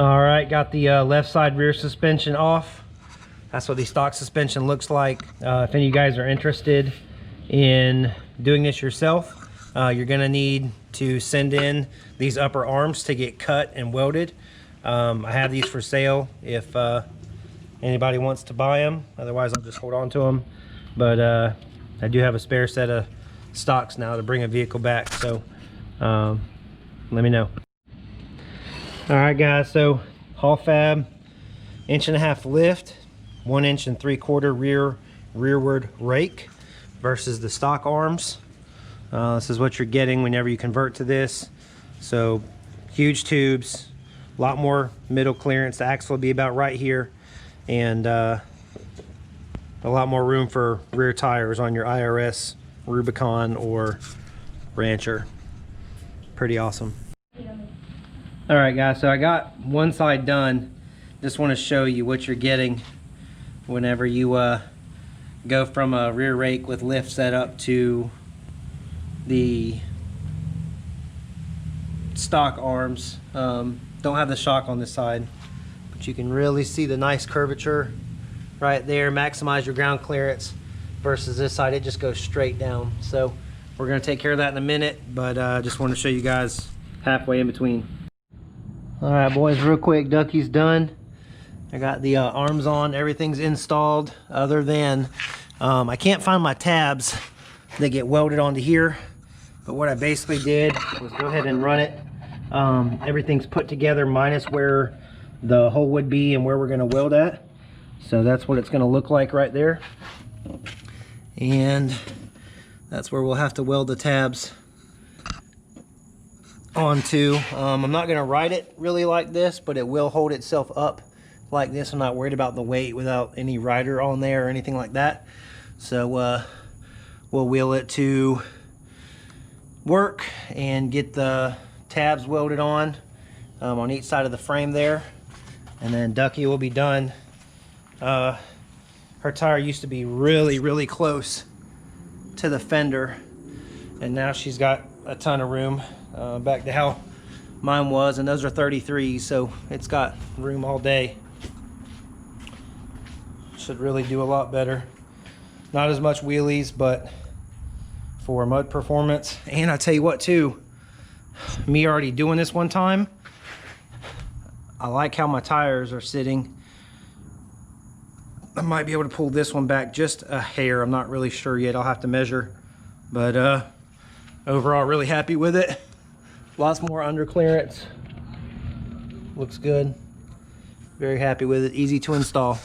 All right, got the left side rear suspension off. That's what the stock suspension looks like. If any of you guys are interested in doing this yourself, you're gonna need to send in these upper arms to get cut and welded. I have these for sale if anybody wants to buy them. Otherwise, I'll just hold on to them. But I do have a spare set of stocks now to bring a vehicle back, so let me know. All right, guys, so Hoff fab, 1.5 lift, 1 3/4 rearward rake versus the stock arms. This is what you're getting whenever you convert to this. So huge tubes, a lot more middle clearance. The axle will be about right here, and a lot more room for rear tires on your IRS, Rubicon, or Rancher. Pretty awesome. All right, guys, so I got one side done. Just want to show you what you're getting whenever you go from a rear rake with lift setup to the stock arms. Don't have the shock on this side, but you can really see the nice curvature right there. Maximize your ground clearance versus this side, it just goes straight down. So we're going to take care of that in a minute, but just want to show you guys halfway in between. All right, boys, real quick, Ducky's done. I got the arms on, everything's installed, other than I can't find my tabs that get welded onto here. But what I basically did was go ahead and run it. Everything's put together minus where the hole would be and where we're going to weld at. So that's what it's going to look like right there. And that's where we'll have to weld the tabs onto. I'm not going to ride it really like this, but it will hold itself up like this. I'm not worried about the weight without any rider on there or anything like that. So we'll wheel it to work and get the tabs welded on each side of the frame there, and then Ducky will be done. Her tire used to be really close to the fender, and now she's got a ton of room back to how mine was, and those are 33s, so it's got room all day. Should really do a lot better. Not as much wheelies, but for mud performance. And I tell you what too, me already doing this one time, I like how my tires are sitting. I might be able to pull this one back just a hair. I'm not really sure yet. I'll have to measure, but overall really happy with it. Lots more under clearance. Looks good. Very happy with it. Easy to install.